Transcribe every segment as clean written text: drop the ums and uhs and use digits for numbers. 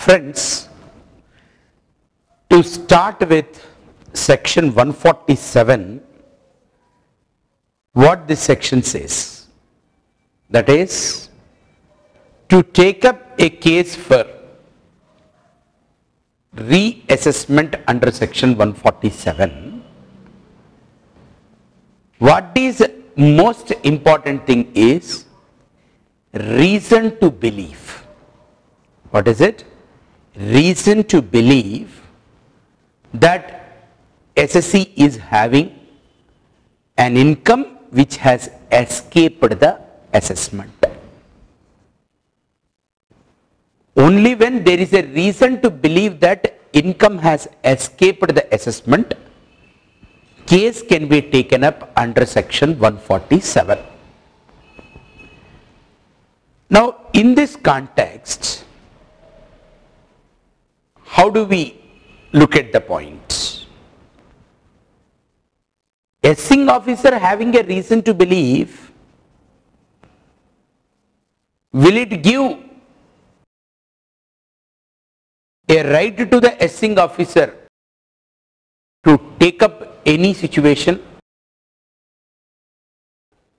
Friends, to start with section 147, what this section says, that is, to take up a case for reassessment under section 147, what is most important thing is reason to believe. What is it? Reason to believe that SSC is having an income which has escaped the assessment. Only when there is a reason to believe that income has escaped the assessment, case can be taken up under section 147. Now, in this context, how do we look at the point? Assessing officer having a reason to believe, will it give a right to the assessing officer to take up any situation?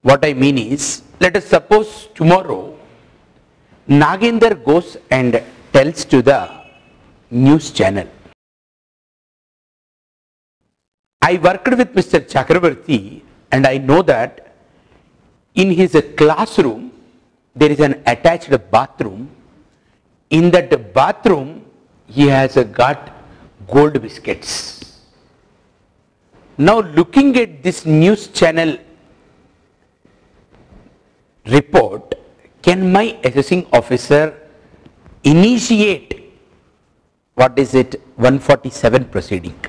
What I mean is, let us suppose tomorrow Nagendra goes and tells to the news channel, I worked with Mr. Chakravarti and I know that in his classroom there is an attached bathroom. In that bathroom he has got gold biscuits. Now, looking at this news channel report, can my assessing officer initiate, what is it, 147 proceeding?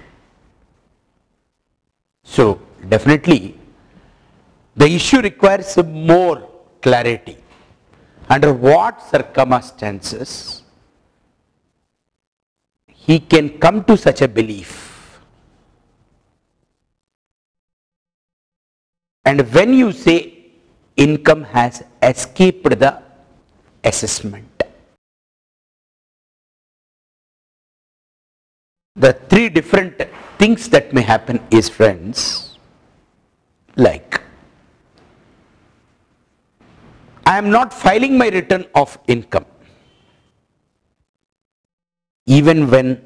So, definitely the issue requires more clarity. Under what circumstances he can come to such a belief? And when you say income has escaped the assessment, the three different things that may happen is, friends, like, I am not filing my return of income even when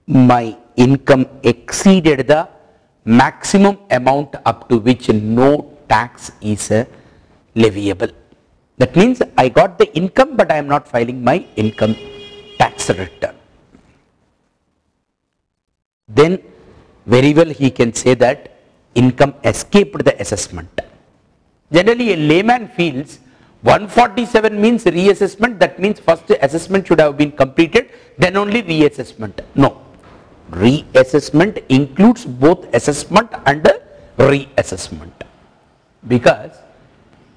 my income exceeded the maximum amount up to which no tax is leviable. That means I got the income but I am not filing my income tax return. Then very well he can say that income escaped the assessment. Generally a layman feels 147 means reassessment, that means first assessment should have been completed, then only reassessment. No, reassessment includes both assessment and reassessment, because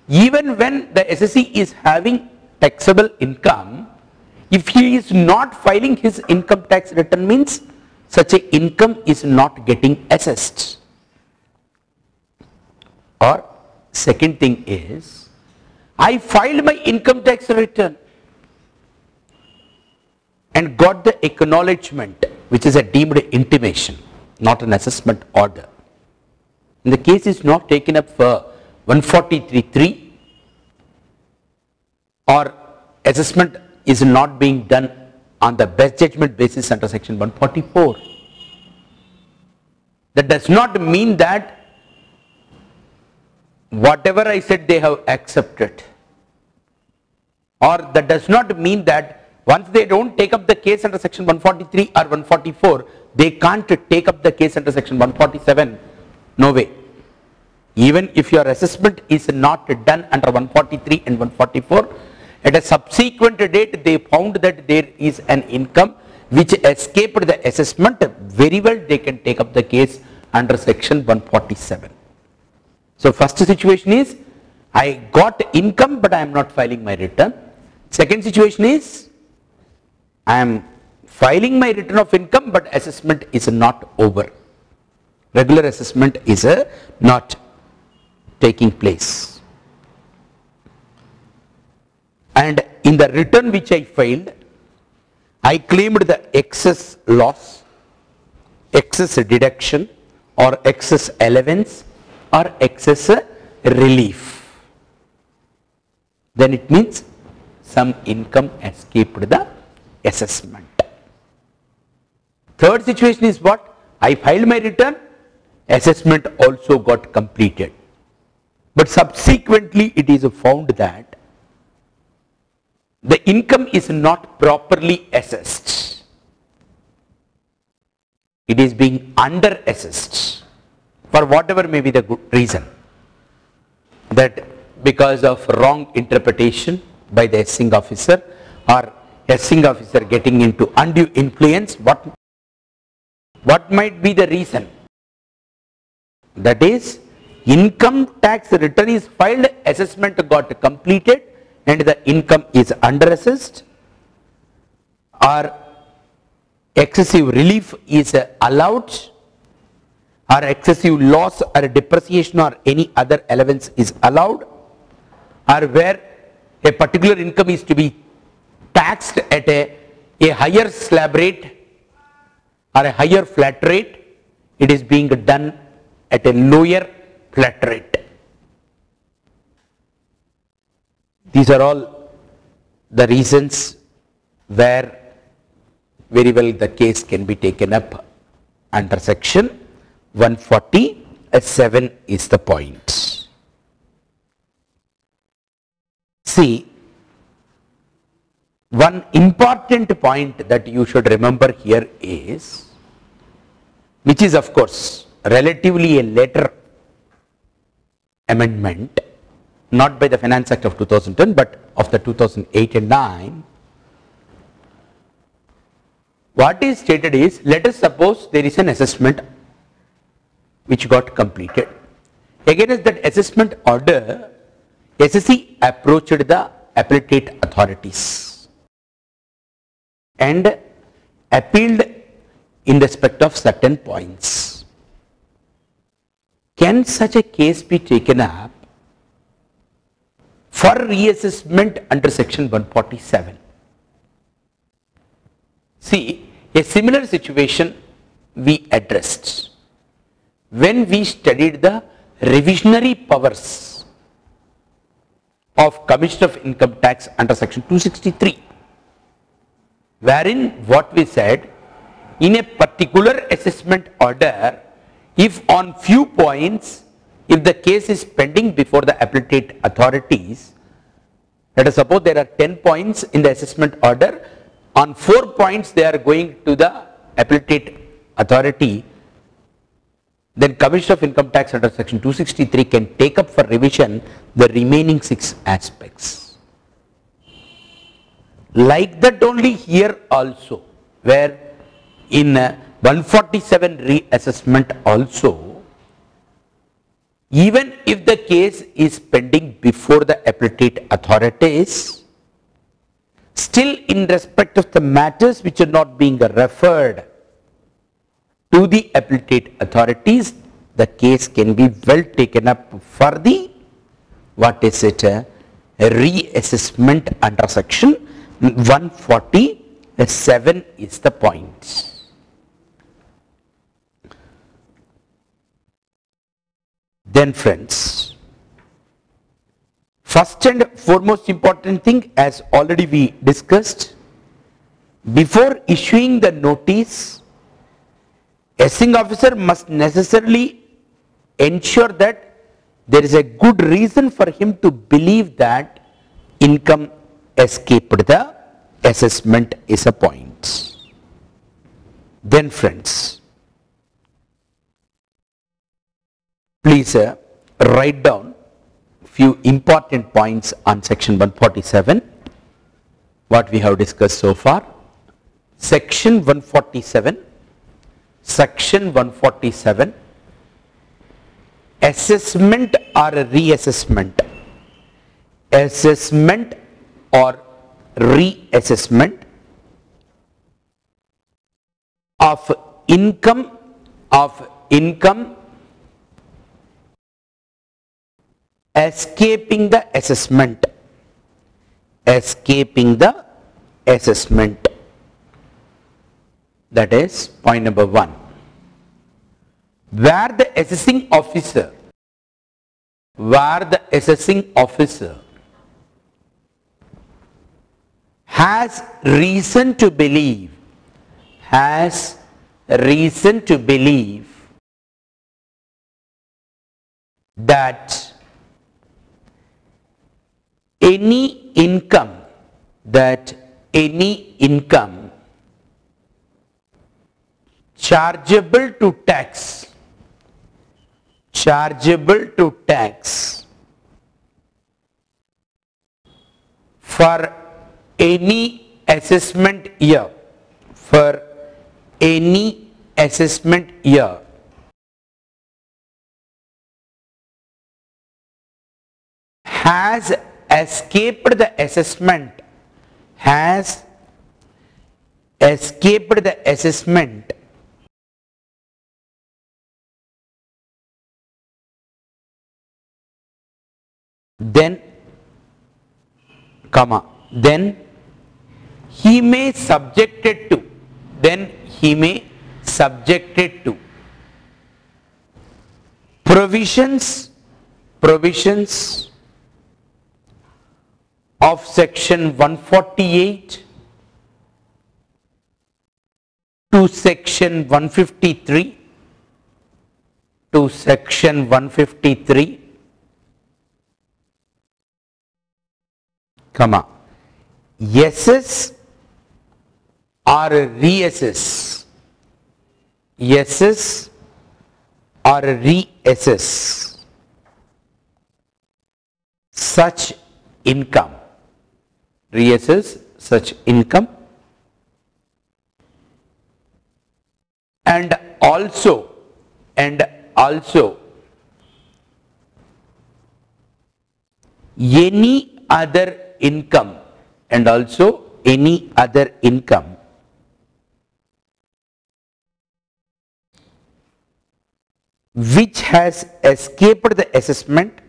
even when the SSC is having taxable income, if he is not filing his income tax return, means such a income is not getting assessed. Or second thing is, I filed my income tax return and got the acknowledgement, which is a deemed intimation, not an assessment order. And the case is not taken up for 143(3), or assessment is not being done on the best judgment basis under section 144. That does not mean that whatever I said they have accepted, or that does not mean that once they don't take up the case under section 143 or 144, they can't take up the case under section 147. No way. Even if your assessment is not done under 143 and 144, at a subsequent date they found that there is an income which escaped the assessment, very well they can take up the case under section 147. So first situation is, I got income but I am not filing my return. Second situation is, I am filing my return of income but assessment is not over. Regular assessment is not taking place. And in the return which I filed, I claimed the excess loss, excess deduction, or excess allowance, or excess relief. Then it means some income escaped the assessment. Third situation is what? I filed my return, assessment also got completed. But subsequently it is found that the income is not properly assessed. It is being under assessed for whatever may be the good reason. That because of wrong interpretation by the assessing officer, or assessing officer getting into undue influence, what might be the reason? That is, income tax return is filed, assessment got completed, and the income is under assessed, or excessive relief is allowed, or excessive loss or depreciation or any other allowance is allowed, or where a particular income is to be taxed at a higher slab rate or a higher flat rate, it is being done at a lower flat rate. These are all the reasons where very well the case can be taken up under section 147 is the point. See, one important point that you should remember here is, which is of course relatively a later amendment, not by the Finance Act of 2010 but of the 2008 and 9. What is stated is, let us suppose there is an assessment which got completed. Against that assessment order, SSC approached the appellate authorities and appealed in respect of certain points. Can such a case be taken up for reassessment under section 147? See, a similar situation we addressed when we studied the revisionary powers of Commissioner of Income Tax under section 263, wherein what we said, in a particular assessment order, if on few points, if the case is pending before the appellate authorities, let us suppose there are 10 points in the assessment order, on 4 points they are going to the appellate authority, then Commissioner of Income Tax under section 263 can take up for revision the remaining 6 aspects. Like that only here also, where in 147 reassessment also, even if the case is pending before the appellate authorities, still in respect of the matters which are not being referred to the appellate authorities, the case can be well taken up for the, what is it, reassessment under section 147 is the point. Then friends, first and foremost important thing, as already we discussed, before issuing the notice, assessing officer must necessarily ensure that there is a good reason for him to believe that income escaped the assessment is a point. Then friends, please write down few important points on section 147, what we have discussed so far. Section 147, assessment or reassessment, assessment or reassessment of income escaping the assessment, That is point number 1. Where the assessing officer has reason to believe that any income chargeable to tax for any assessment year has escaped the assessment then he may subjected to provisions of section 148 to section 153 yeses or reassess such income and also any other income which has escaped the assessment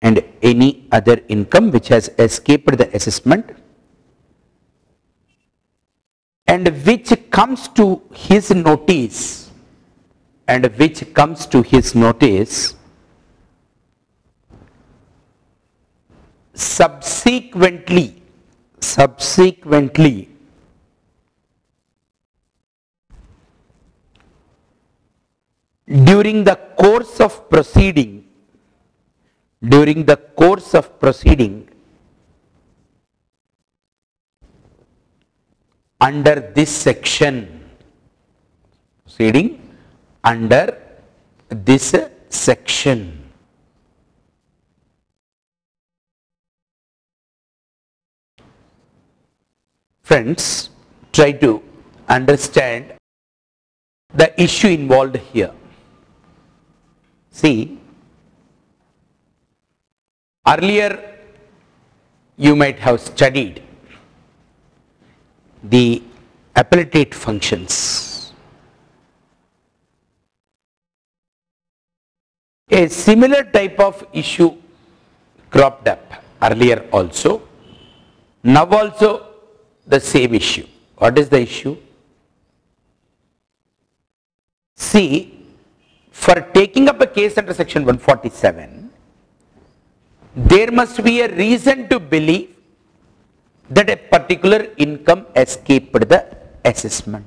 and any other income which has escaped the assessment and which comes to his notice subsequently during the course of proceeding under this section Friends, try to understand the issue involved here. See, earlier you might have studied the appellate functions. A similar type of issue cropped up earlier also. Now also the same issue. What is the issue? See, for taking up a case under section 147, there must be a reason to believe that a particular income escaped the assessment.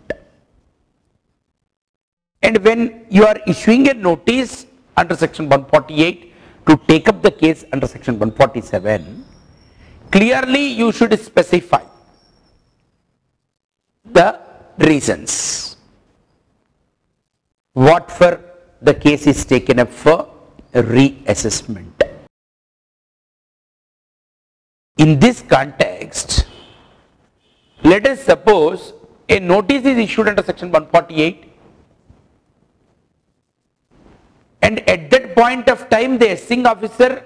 And when you are issuing a notice under section 148 to take up the case under section 147, clearly you should specify the reasons. What for the case is taken up for reassessment. In this context, let us suppose a notice is issued under section 148 and at that point of time the assessing officer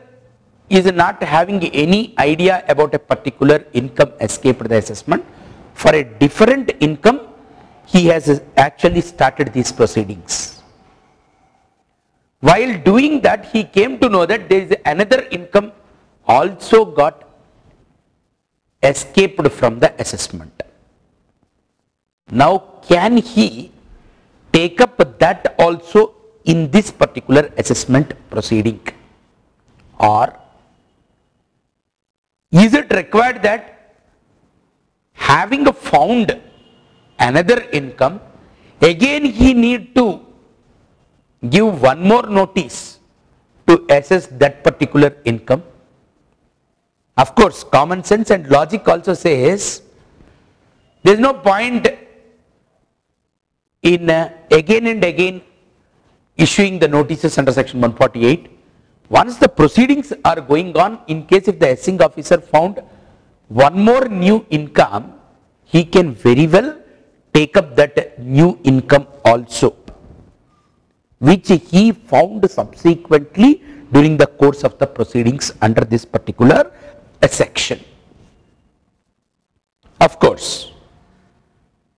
is not having any idea about a particular income escaped the assessment. For a different income, he has actually started these proceedings. While doing that, he came to know that there is another income also got escaped from the assessment. Now can he take up that also in this particular assessment proceeding, or is it required that having found another income, again he need to give one more notice to assess that particular income? Of course, common sense and logic also says there is no point in again and again issuing the notices under section 148. Once the proceedings are going on, in case if the assessing officer found one more new income, he can very well take up that new income also, which he found subsequently during the course of the proceedings under this particular section. Of course,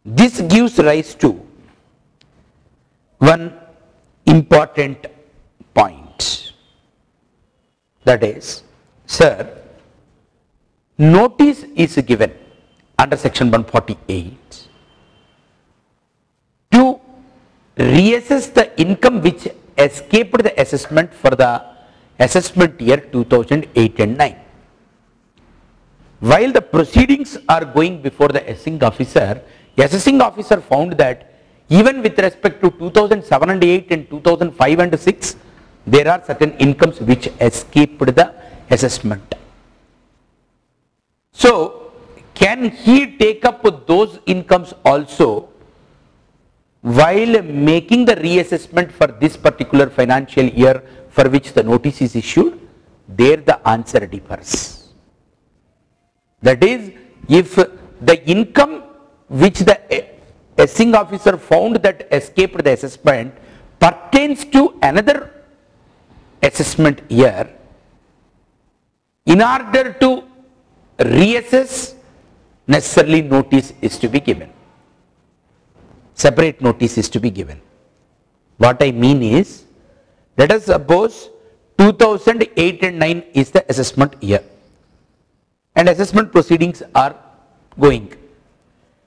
this gives rise to one important point, that is, sir, notice is given under section 148 to reassess the income which escaped the assessment for the assessment year 2008 and 9. While the proceedings are going before the assessing officer found that even with respect to 2007 and 8 and 2005 and 6, there are certain incomes which escaped the assessment. So, can he take up those incomes also while making the reassessment for this particular financial year for which the notice is issued? There the answer differs. That is, if the income which the assessing officer found that escaped the assessment pertains to another assessment year, in order to reassess, necessarily notice is to be given. Separate notice is to be given. What I mean is, let us suppose 2008 and 9 is the assessment year, and assessment proceedings are going.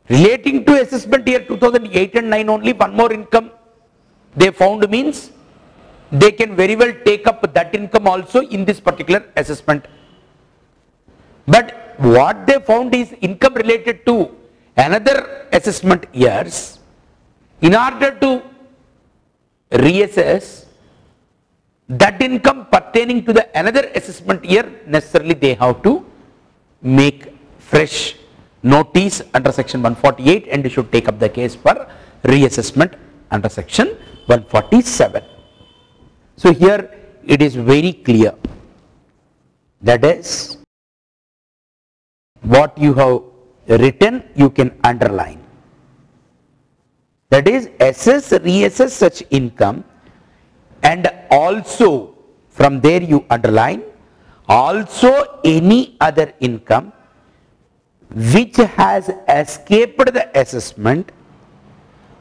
Relating to assessment year 2008 and 9 only, one more income they found means they can very well take up that income also in this particular assessment. But what they found is income related to another assessment years. In order to reassess that income pertaining to the another assessment year, necessarily they have to make fresh notice under section 148 and should take up the case for reassessment under section 147. So here it is very clear, that is, what you have written you can underline. That is, reassess such income, and also from there you underline also any other income which has escaped the assessment,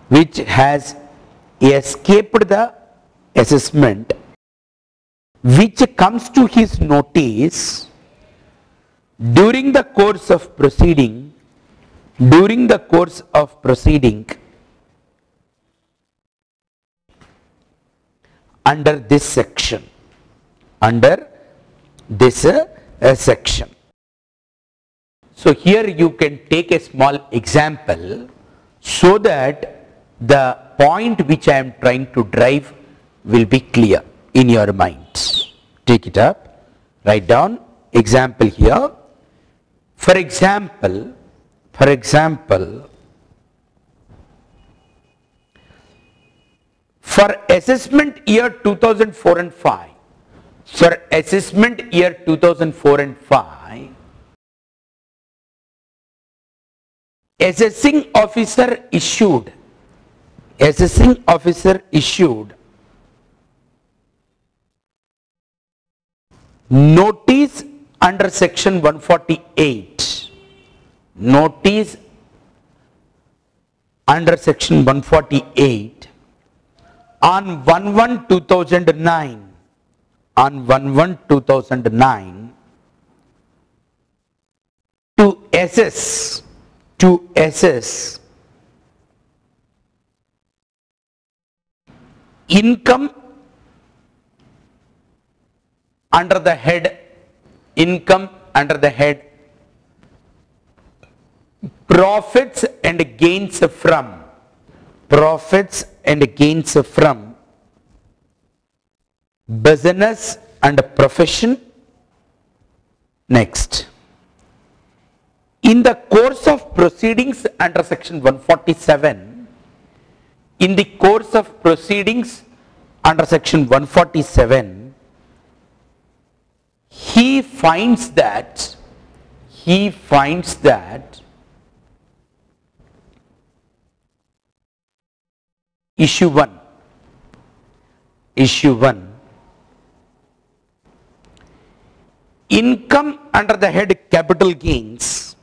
which has escaped the assessment, which comes to his notice during the course of proceeding, under this section, section. So here you can take a small example so that the point which I am trying to drive will be clear in your minds. Take it up, write down example here. For example, for assessment year 2004 and 5, assessing officer issued notice under section 148, on 1/1/2009 to assess income under the head profits and gains from business and profession. Next, in the course of proceedings under section 147, he finds that issue 1, income under the head capital gains,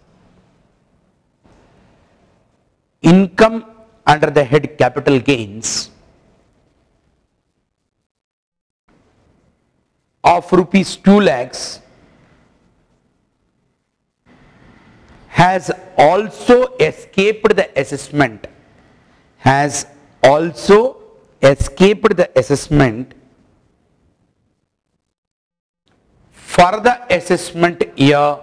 of rupees 2 lakhs has also escaped the assessment, for the assessment year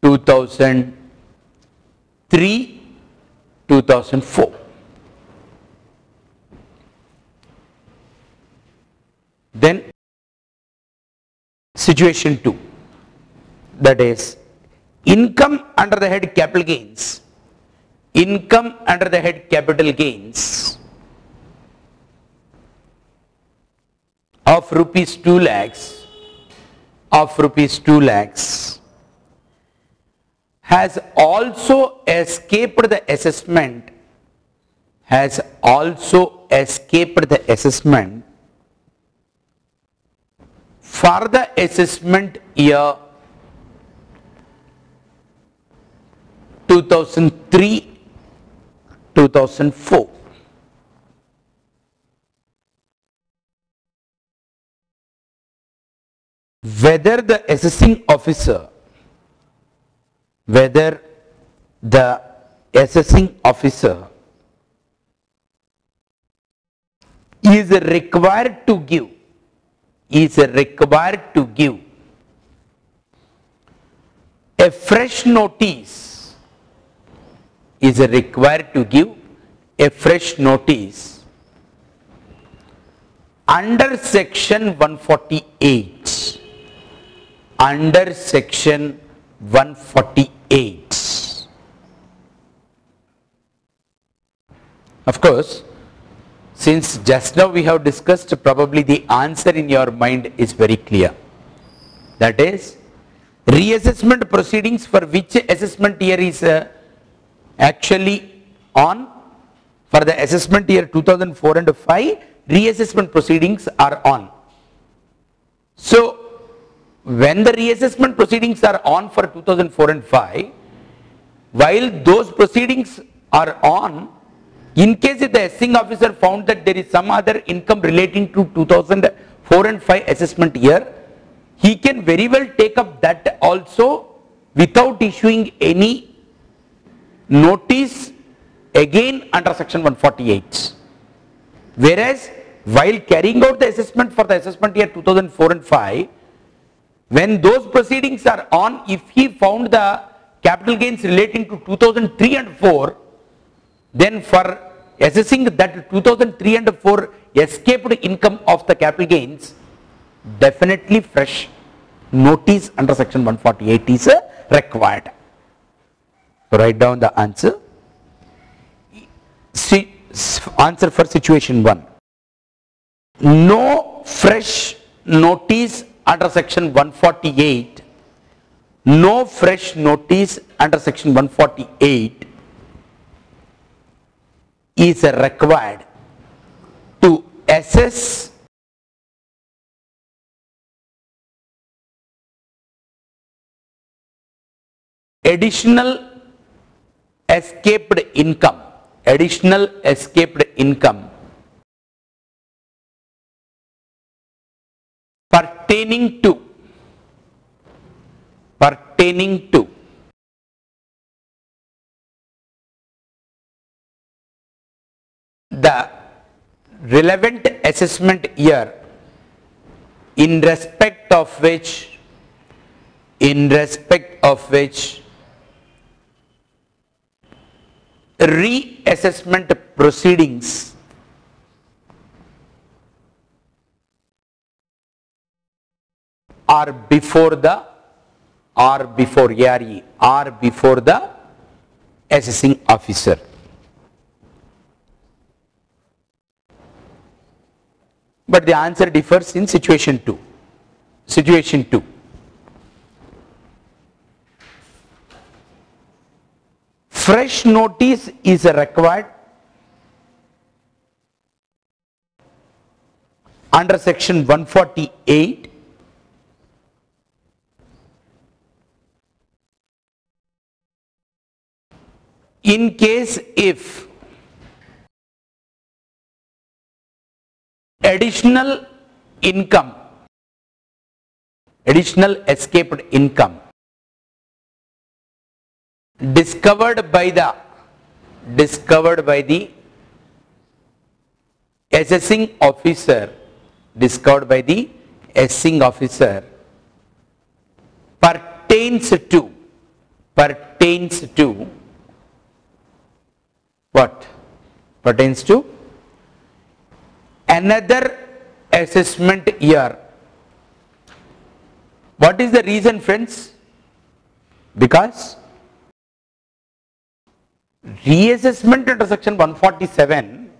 2003-2004. Then situation 2, that is income under the head capital gains, of rupees 2 lakhs has also escaped the assessment, for the assessment year 2003-2004. Whether the assessing officer is required to give a fresh notice, under section 148, Of course, since just now we have discussed, probably the answer in your mind is very clear. That is, reassessment proceedings for which assessment year is actually on. For the assessment year 2004 and 5, reassessment proceedings are on. So, when the reassessment proceedings are on for 2004 and 5, while those proceedings are on, in case if the assessing officer found that there is some other income relating to 2004 and 5 assessment year, he can very well take up that also without issuing any notice again under section 148. Whereas, while carrying out the assessment for the assessment year 2004 and 5, when those proceedings are on, if he found the capital gains relating to 2003 and 4, then for assessing that 2003 and 4 escaped income of the capital gains, definitely fresh notice under section 148 is required. So write down the answer. See, answer for situation 1. No fresh notice under section 148. No fresh notice under section 148 is required to assess additional escaped income pertaining to pertaining to the relevant assessment year in respect of which reassessment proceedings are before the assessing officer. But the answer differs in situation 2. Situation 2. Fresh notice is required under section 148 in case if additional escaped income discovered by the assessing officer pertains to what? Pertains to another assessment year. What is the reason, friends? Because reassessment under section 147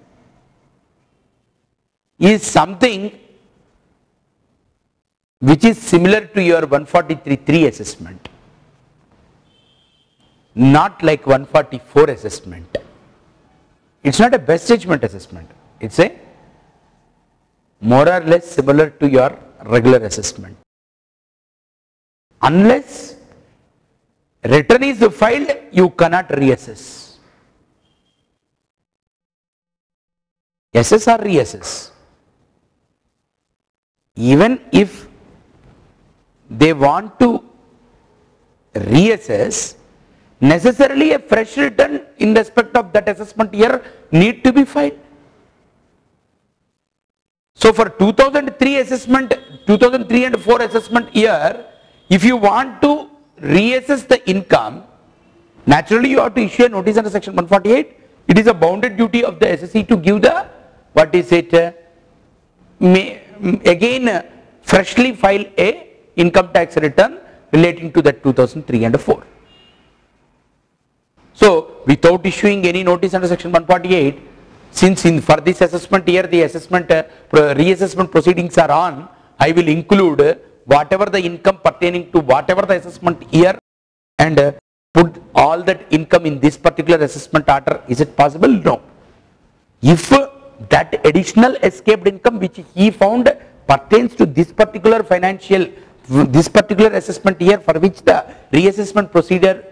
is something which is similar to your 143.3 assessment, not like 144 assessment. It's not a best judgment assessment. It's a more or less similar to your regular assessment. Unless return is filed, you cannot reassess. Assess or reassess. Even if they want to reassess, necessarily a fresh return in respect of that assessment year need to be filed. So for 2003 assessment, 2003 and 4 assessment year, if you want to reassess the income, naturally you have to issue a notice under section 148. It is a bounded duty of the assessee to give the, what is it, again freshly file a income tax return relating to that 2003 and 4. So without issuing any notice under section 148, since for this assessment year the assessment reassessment proceedings are on, I will include whatever the income pertaining to whatever the assessment year and put all that income in this particular assessment order. Is it possible? No. If that additional escaped income which he found pertains to this particular assessment year for which the reassessment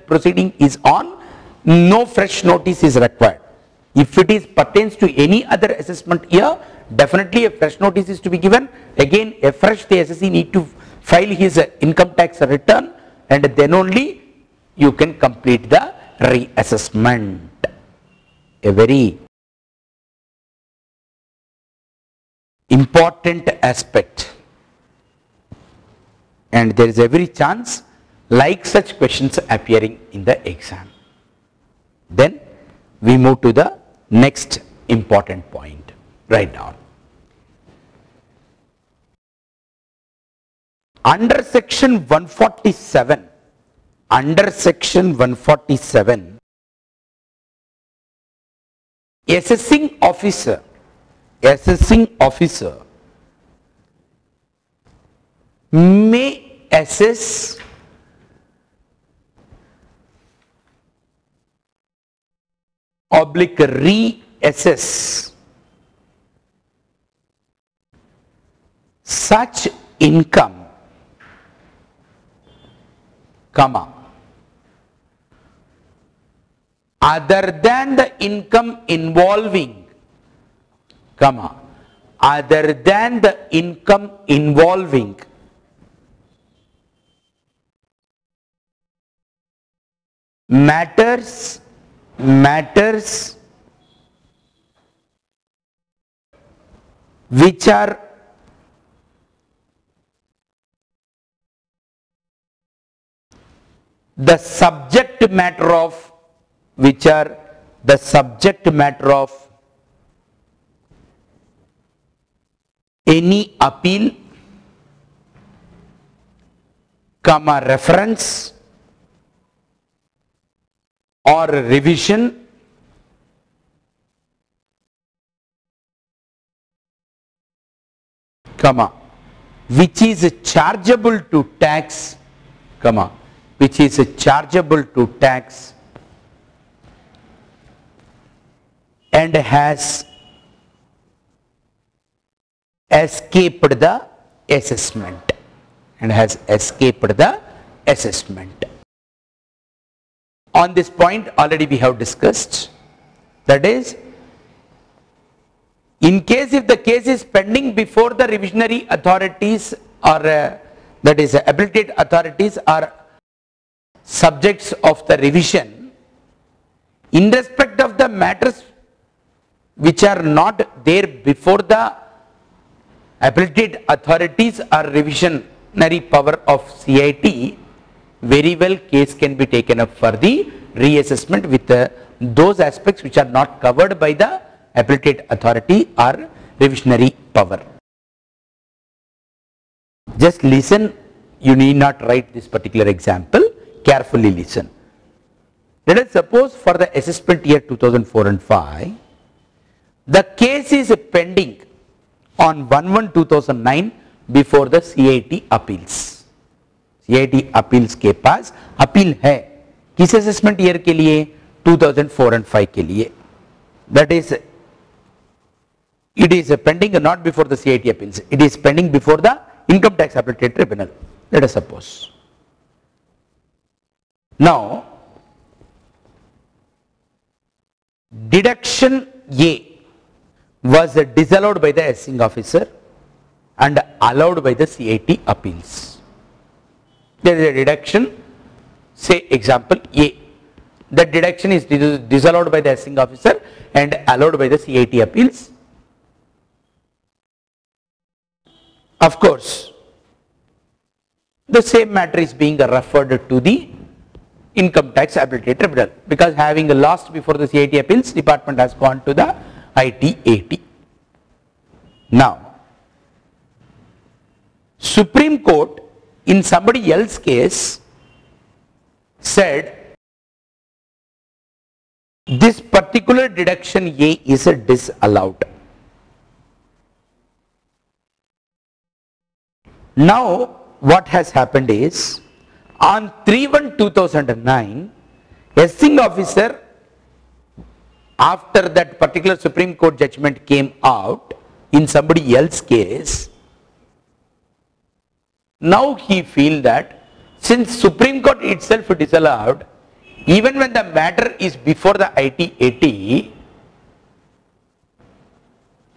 proceeding is on, no fresh notice is required. If it is pertains to any other assessment year, definitely a fresh notice is to be given. Again, afresh the assessee need to file his income tax return, and then only you can complete the reassessment. A very important aspect, and there is every chance like such questions appearing in the exam. Then we move to the next important point right now. Under section 147, assessing officer may assess oblique reassess such income, other than the income involving, matters which are the subject matter of any appeal, comma, reference or revision, comma, which is chargeable to tax, comma, which is chargeable to tax and has escaped the assessment, On this point already we have discussed, that is, in case if the case is pending before the revisionary authorities or that is appellate authorities are subjects of the revision, in respect of the matters which are not there before the appellate authorities or revisionary power of CIT, very well case can be taken up for the reassessment with those aspects which are not covered by the appellate authority or revisionary power. Just listen, you need not write this particular example, carefully listen. Let us suppose for the assessment year 2004 and 5, the case is pending on 1/1/2009 before the CIT appeals. CIT appeals के पास appeal है किस assessment year के लिए? 2004 and 5 के लिए. That is, it is pending not before the CIT appeals, it is pending before the income tax appellate tribunal, let us suppose. Now, deduction A was disallowed by the assessing officer and allowed by the CIT appeals. There is a deduction, say example A. The deduction is disallowed by the assessing officer and allowed by the CIT appeals. Of course, the same matter is being referred to the income tax appellate tribunal, because having lost before the CIT appeals, department has gone to the ITAT. Now, Supreme Court in somebody else's case said this particular deduction A is disallowed. Now, what has happened is, on 3/1/2009, assessing officer, after that particular Supreme Court judgment came out in somebody else's case, now he feels that since Supreme Court itself disallowed, even when the matter is before the ITAT,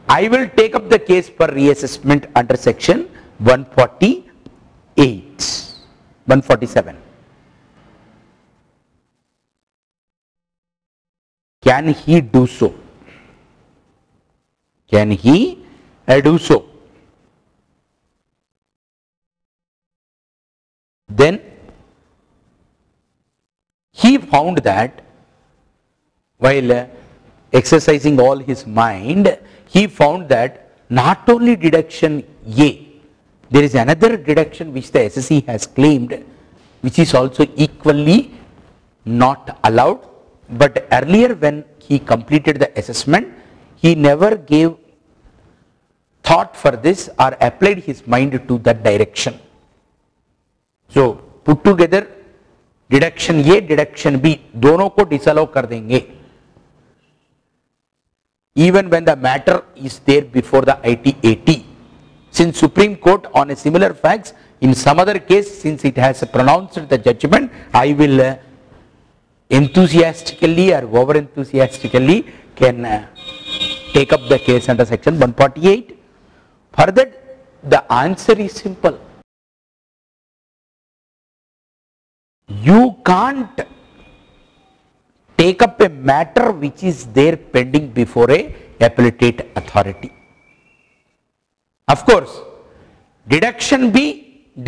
I will take up the case for reassessment under section 147. Can he do so? Can he do so? Then he found that while exercising all his mind, he found that not only deduction A, there is another deduction which the SSE has claimed, which is also equally not allowed. But earlier when he completed the assessment, he never gave thought for this or applied his mind to that direction. So put together deduction A deduction B दोनों को disallow कर देंगे even when the matter is there before the ITAT. Since Supreme Court on a similar facts in some other case, since it has pronounced the judgment, I will enthusiastically or over enthusiastically can take up the case under section 148. For that the answer is simple. You can't take up a matter which is there pending before a appellate authority. Of course, deduction भी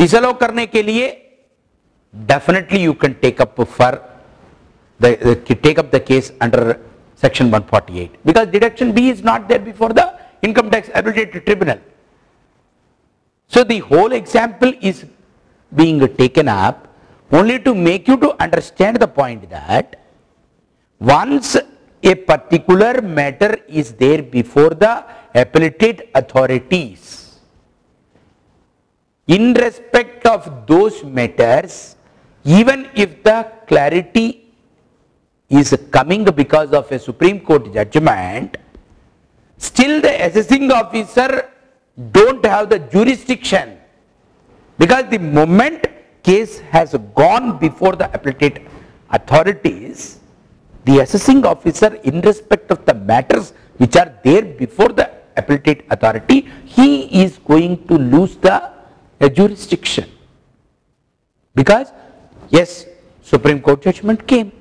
disallow करने के लिए definitely you can take up the case under section 148, because deduction B is not there before the income tax appellate tribunal. So the whole example is being taken up only to make you to understand the point that once a particular matter is there before the appellate authorities, in respect of those matters, even if the clarity is coming because of a Supreme Court judgment, still the assessing officer don't have the jurisdiction, because the moment case has gone before the appellate authorities, the assessing officer, in respect of the matters which are there before the appellate authority, he is going to lose the jurisdiction, because yes, Supreme Court judgment came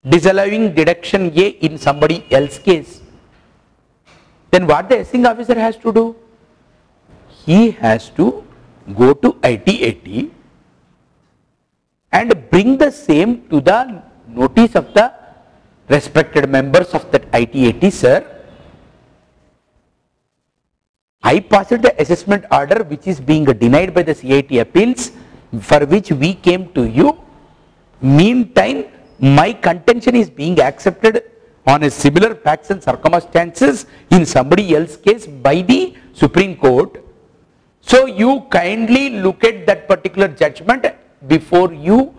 disallowing deduction A in somebody else's case. Then what the assessing officer has to do? He has to go to ITAT and bring the same to the notice of the respected members of that ITAT. Sir, I passed the assessment order which is being denied by the CIT appeals, for which we came to you. Meantime, my contention is being accepted on a similar facts and circumstances in somebody else's case by the Supreme Court. So you kindly look at that particular judgment before you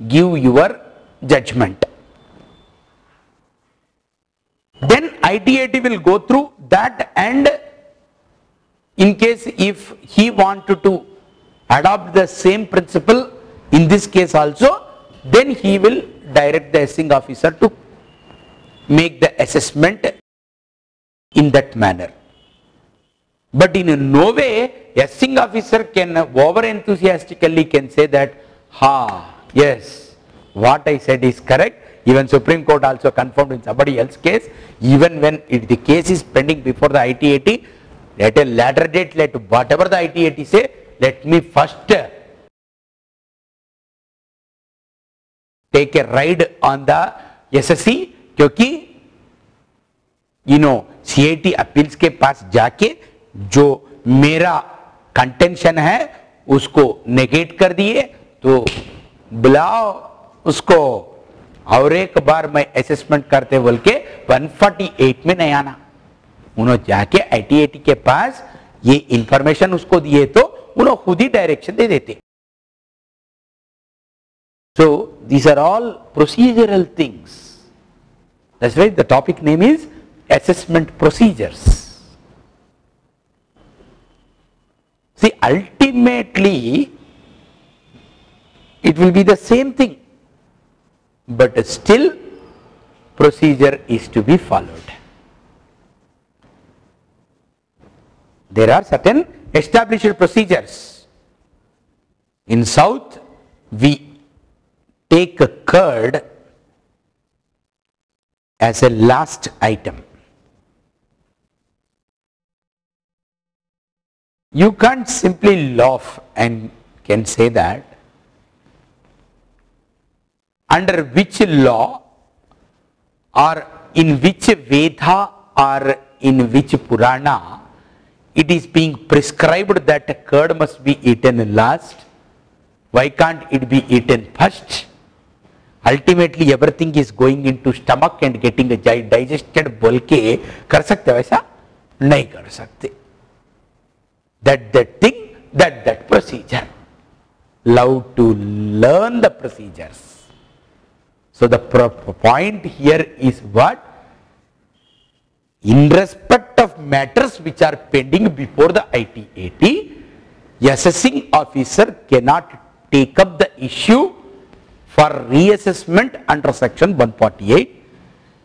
give your judgment. Then ITAT will go through that, and in case if he wanted to adopt the same principle in this case also, then he will direct the assessing officer to make the assessment in that manner. But in no way assessing officer can over enthusiastically can say that, yes, what I said is correct. Even Supreme Court also confirmed in somebody else's case, even when the case is pending before the ITAT, at a later date, let whatever the ITAT say, let me first take a ride on the SSC, क्योंकि CIT appeals के पास जाके जो मेरा contention है उसको negate कर दिए, तो बुलाओ उसको और एक बार मैं असेसमेंट करते बोल के 148 में नहीं आना. उन्होंने जाके ITAT के पास ये इंफॉर्मेशन उसको दिए तो उन्होंने खुद ही डायरेक्शन दे देते. So these are all procedural things. That's why the topic name is assessment procedures. See, ultimately it will be the same thing, but still procedure is to be followed. There are certain established procedures. In South, we take a curd as a last item. You can't simply laugh and can say that under which law or in which Veda or in which Purana it is being prescribed that a curd must be eaten last. Why can't it be eaten first? Ultimately everything is going into stomach and getting digested बोल के कर सकते वैसा नहीं कर सकते. That thing, that procedure. Love to learn the procedures. So the point here is what? In respect of matters which are pending before the ITAT, the assessing officer cannot take up the issue for reassessment under section 148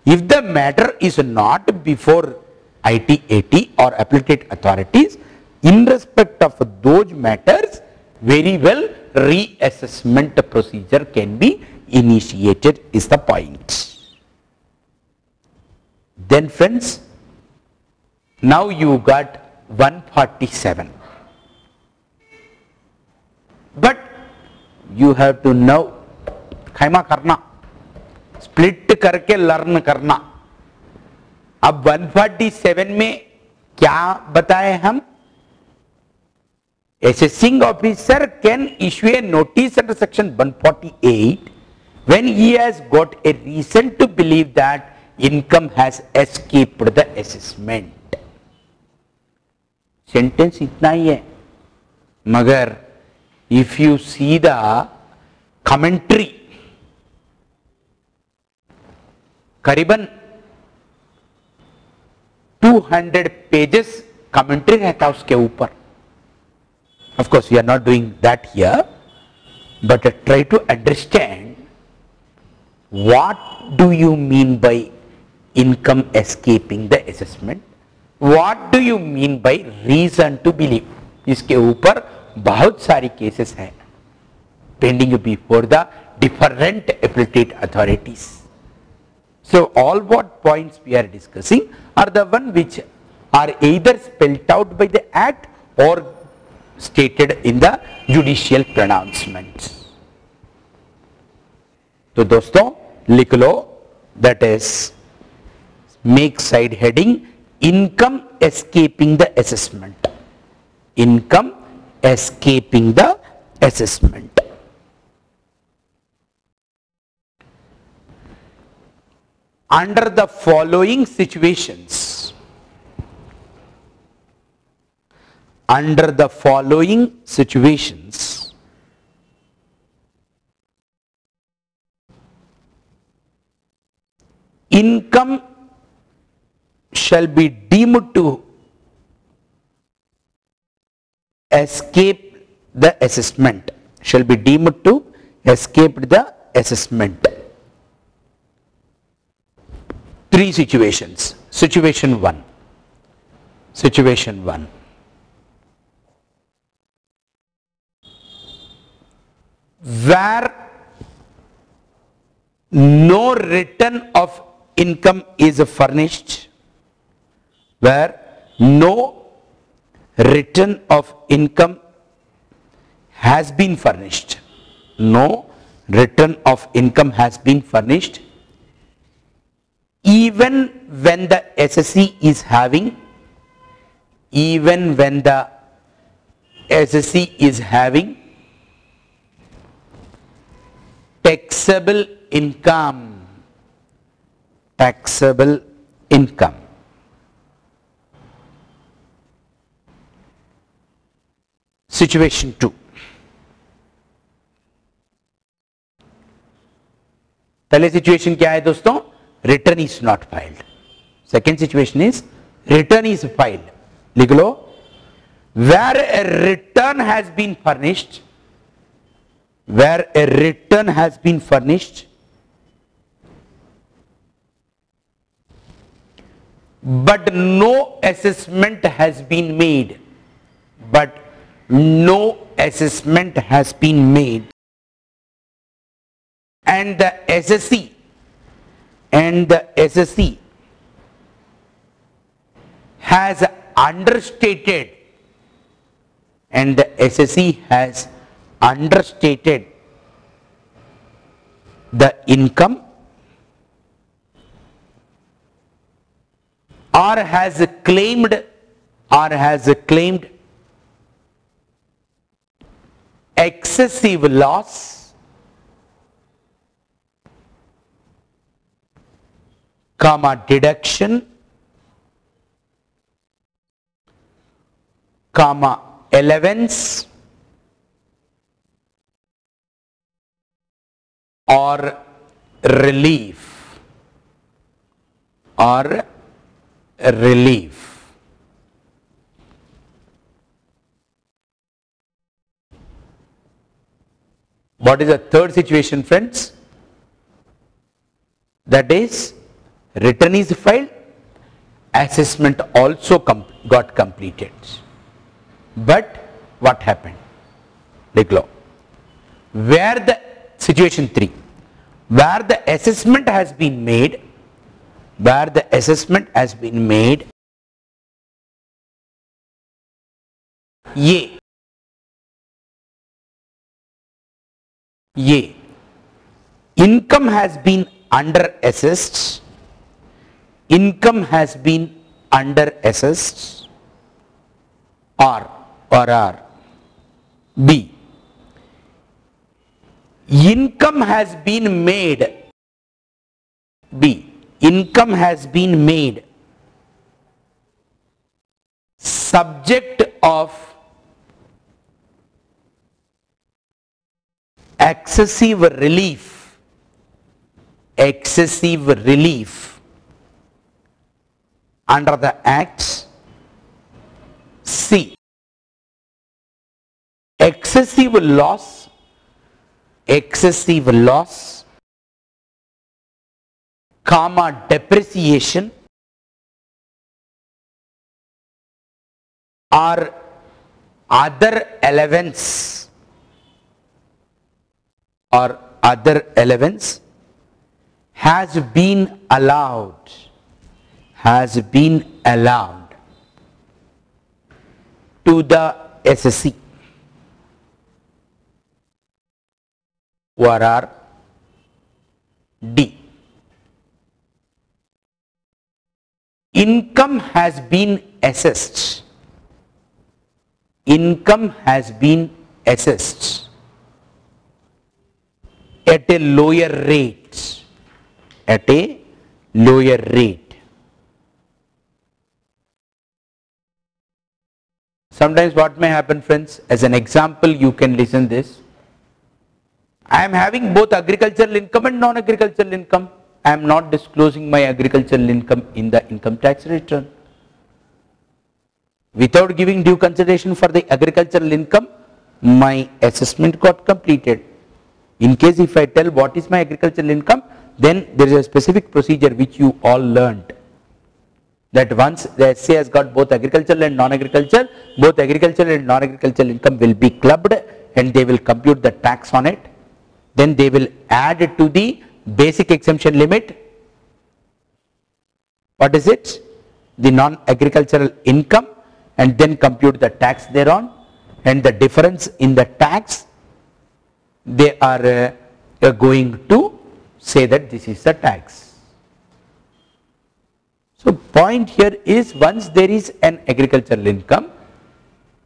if the matter is not before ITAT or appellate authorities. In respect of those matters, very well reassessment procedure can be initiated is the point. Then friends, now you got 147. But you have to know, खैमा करना, split करके learn करना. अब 147 में क्या बताए हम? Assessing officer can issue a notice under section 148 when he has got a reason to believe that income has escaped the assessment. Sentence इतना ही है, मगर if you see the commentary, करीबन 200 pages commentary रहता है उसके ऊपर. Of course, we are not doing that here, but try to understand what do you mean by income escaping the assessment. What do you mean by reason to believe? इसके ऊपर बहुत सारी cases हैं pending before the different appellate authorities. So all what points we are discussing are the one which are either spelled out by the act or stated in the judicial pronouncements. तो दोस्तों लिख लो, that is make side heading income escaping the assessment. Income escaping the assessment. Under the following situations, income shall be deemed to escape the assessment. Shall be deemed to escape the assessment. Three situations. Situation 1. Situation 1. Where no return of income is furnished, where no return of income has been furnished, no return of income has been furnished, even when the SSC is having, taxable income. Situation 2. पहले situation क्या है दोस्तों? Return is not filed. Second situation is return is filed. लिख लो, where a return has been furnished, but no assessment has been made, and the SSC has understated, the income, or has claimed excessive loss, deduction, allowance, or relief. What is the third situation, friends? That is, return is filed, assessment also got completed. But what happened? Where the situation 3, where the assessment has been made, A. Income has been under assessed. Or B. Income has been made subject of excessive relief under the Acts. C. Excessive loss, depreciation, or other allowance, has been allowed to the SSC. Or D. Income has been assessed at a lower rate. Sometimes what may happen, friends, as an example you can listen this. I am having both agricultural income and non-agricultural income. I am not disclosing my agricultural income in the income tax return. Without giving due consideration for the agricultural income, my assessment got completed. In case if I tell what is my agricultural income, then there is a specific procedure which you all learned. That once the SA has got both agricultural and non-agricultural, both agricultural and non-agricultural income will be clubbed and they will compute the tax on it. Then they will add it to the basic exemption limit. What is it? The non-agricultural income, and then compute the tax thereon, and the difference in the tax they are going to say that this is the tax. So point here is, once there is an agricultural income,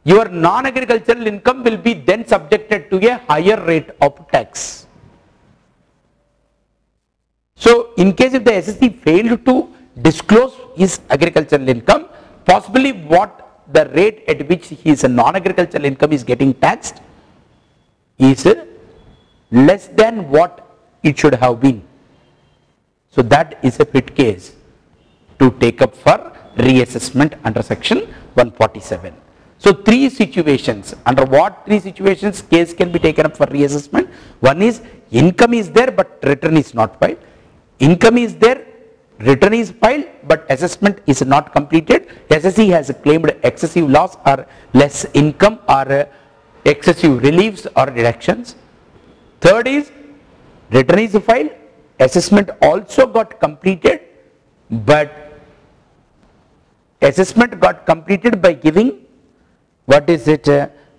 your non-agricultural income will be then subjected to a higher rate of tax. So in case if the SSC failed to disclose his agricultural income, possibly what the rate at which his non-agricultural income is getting taxed is less than what it should have been. So that is a fit case to take up for reassessment under section 147. So three situations, under what three situations case can be taken up for reassessment? One is income is there but return is not filed. Income is there, return is filed but assessment is not completed. SSC has claimed excessive loss or less income or excessive reliefs or deductions. Third is return is filed, assessment also got completed, but assessment got completed by giving, what is it,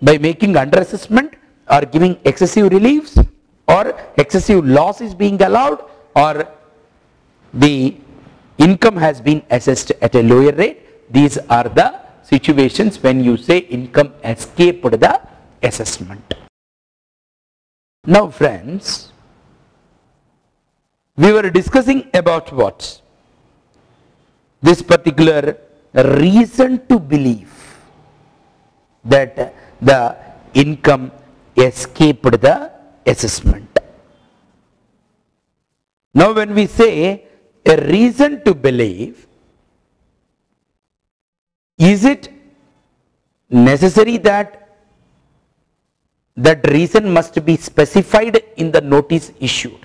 by making under assessment or giving excessive reliefs, or excessive loss is being allowed, or the income has been assessed at a lower rate. These are the situations when you say income escaped the assessment. Now friends, we were discussing about what? This particular reason to believe that the income escaped the assessment. Now when we say a reason to believe, is it necessary that that reason must be specified in the notice issued?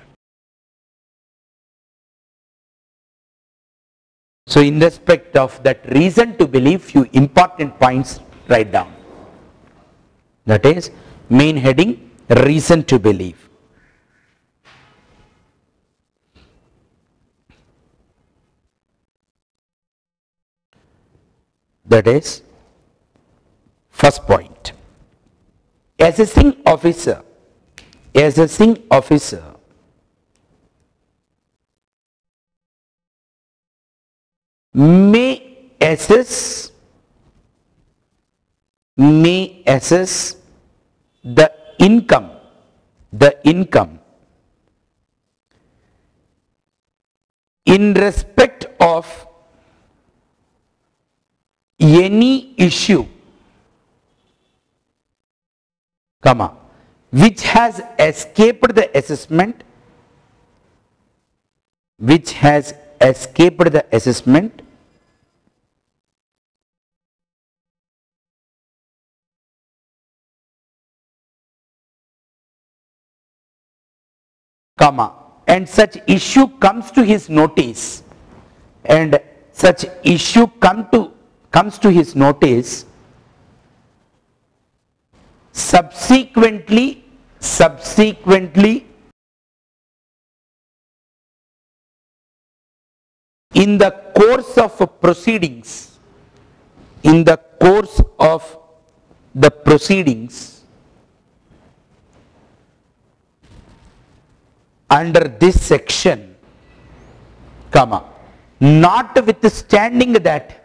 So in respect of that reason to believe, few important points write down. That is main heading, reason to believe. That is first point. Assessing officer may assess the income in respect of any issue, comma, which has escaped the assessment, comma, and such issue comes to his notice, subsequently in the course of proceedings, under this section, comma, notwithstanding that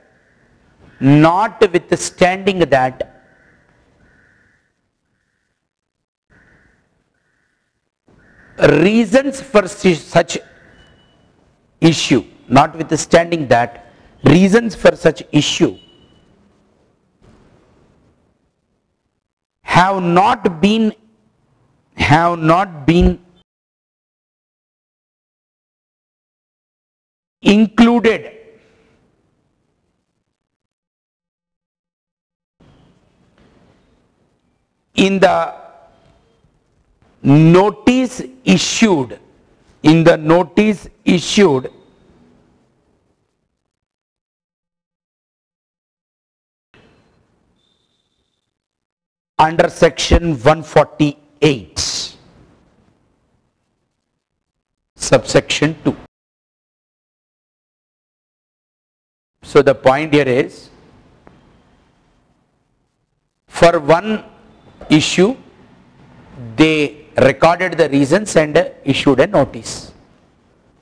reasons for such issue, have not been included in the notice issued under section 148, subsection 2. So the point here is, for one issue they recorded the reasons and issued a notice.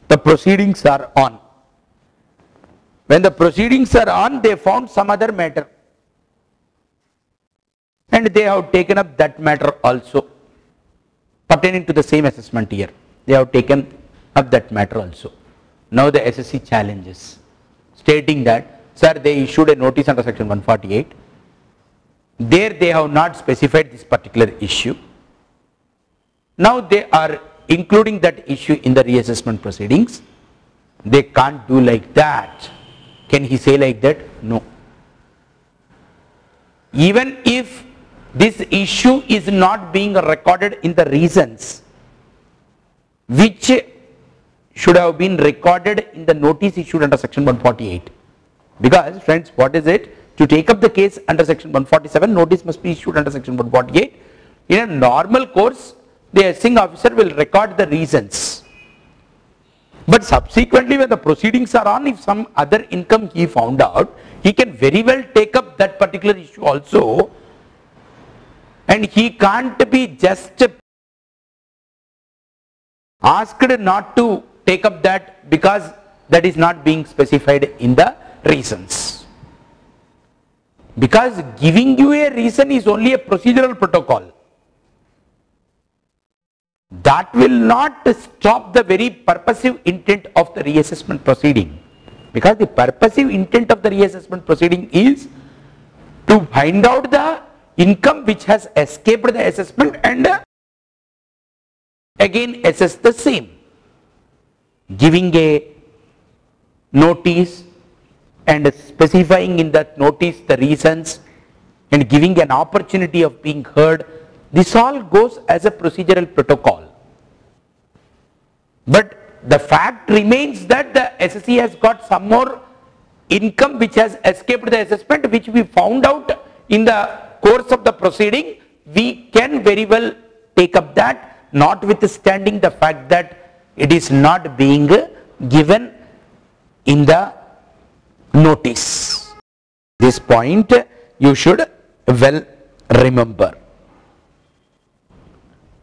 The proceedings are on. When the proceedings are on, they found some other matter, and they have taken up that matter also pertaining to the same assessment year. They have taken up that matter also. Now the SSC challenges, stating that, sir, they issued a notice under section 148. There they have not specified this particular issue. Now they are including that issue in the reassessment proceedings. They can't do like that. Can he say like that? No. Even if this issue is not being recorded in the reasons, which should have been recorded in the notice issued under section 148. Because friends, what is it? To take up the case under section 147, notice must be issued under section 148. In a normal course, the assessing officer will record the reasons. But subsequently, when the proceedings are on, if some other income he found out, he can very well take up that particular issue also, and he can't be just asked not to take up that because that is not being specified in the reasons. Because giving you a reason is only a procedural protocol. That will not stop the very purposive intent of the reassessment proceeding. Because the purposive intent of the reassessment proceeding is to find out the income which has escaped the assessment and again assess the same. Giving a notice and specifying in that notice the reasons and giving an opportunity of being heard, this all goes as a procedural protocol. But the fact remains that the SSC has got some more income which has escaped the assessment, which we found out in the course of the proceeding. We can very well take up that, notwithstanding the fact that it is not being given in the notice. This point you should well remember.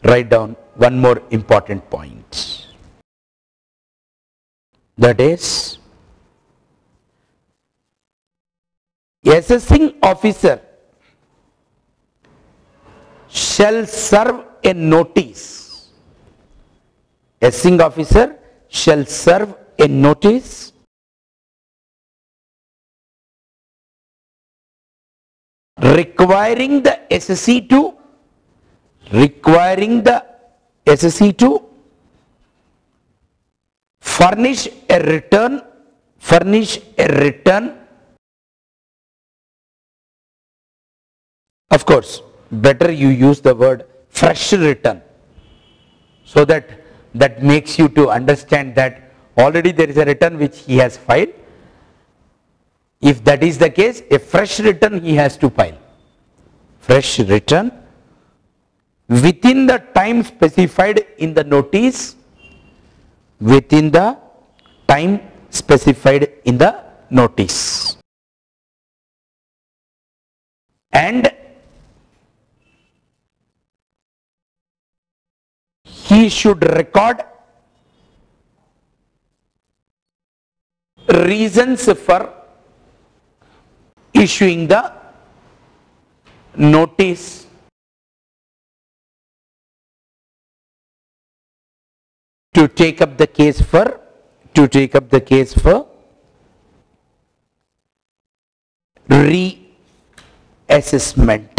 Write down one more important point. That is, assessing officer shall serve a notice. Assessing officer shall serve a notice requiring the assessee to furnish a return of course better you use the word fresh return, so that makes you to understand that already there is a return which he has filed. If that is the case, a fresh return he has to file. Fresh return within the time specified in the notice, within the time specified in the notice. And he should record reasons for issuing the notice to take up the case for reassessment,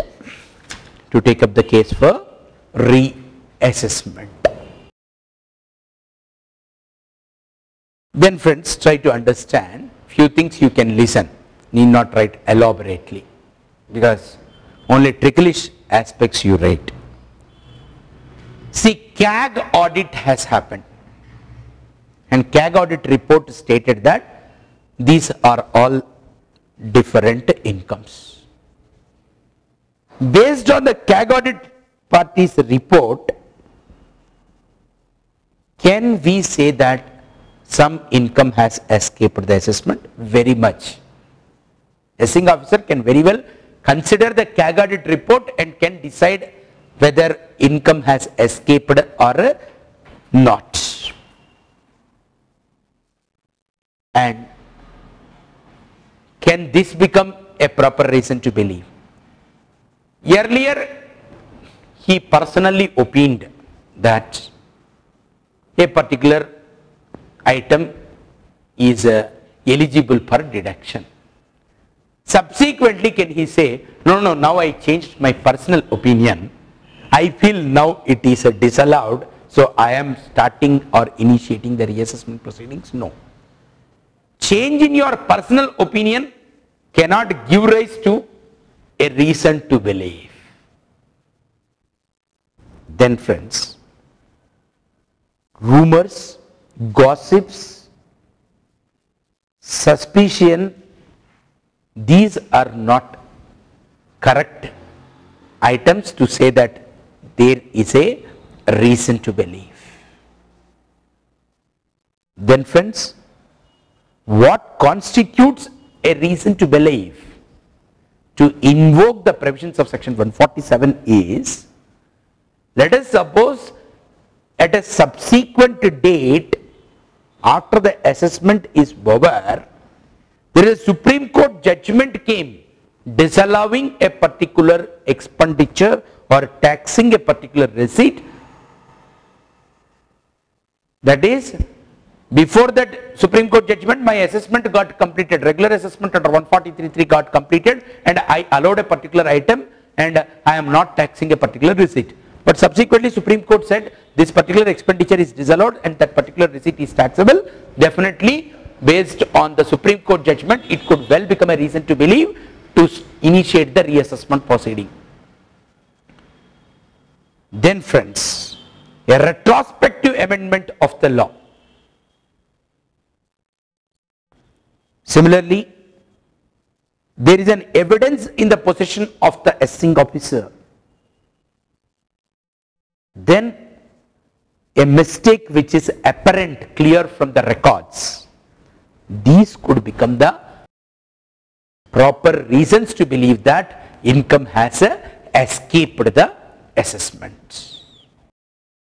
Then friends, try to understand few things. You can listen, need not write elaborately, because only tricklish aspects you write. See, CAG audit has happened, and CAG audit report stated that these are all different incomes. Based on the CAG audit party's report, can we say that some income has escaped the assessment? Very much. Assessing officer can very well consider the CAG audit report and can decide whether income has escaped or not. And can this become a proper reason to believe? Earlier, he personally opined that a particular item is eligible for deduction. Subsequently, can he say, no, now I changed my personal opinion, I feel now it is disallowed, so I am starting or initiating the reassessment proceedings? No. Change in your personal opinion cannot give rise to a reason to believe. Then friends, rumors, gossips, suspicion, these are not correct items to say that there is a reason to believe. Then friends, what constitutes a reason to believe? To invoke the provisions of section 147 is, let us suppose at a subsequent date after the assessment is over, there is a Supreme Court judgment came disallowing a particular expenditure or taxing a particular receipt. That is, before that Supreme Court judgment, my assessment got completed, regular assessment under 143.3 got completed, and I allowed a particular item and I am not taxing a particular receipt. But subsequently Supreme Court said this particular expenditure is disallowed and that particular receipt is taxable. Definitely, based on the Supreme Court judgment, it could well become a reason to believe to initiate the reassessment proceeding. Then friends, a retrospective amendment of the law. Similarly, there is an evidence in the possession of the assessing officer. Then a mistake which is apparent, clear from the records. These could become the proper reasons to believe that income has escaped the assessments.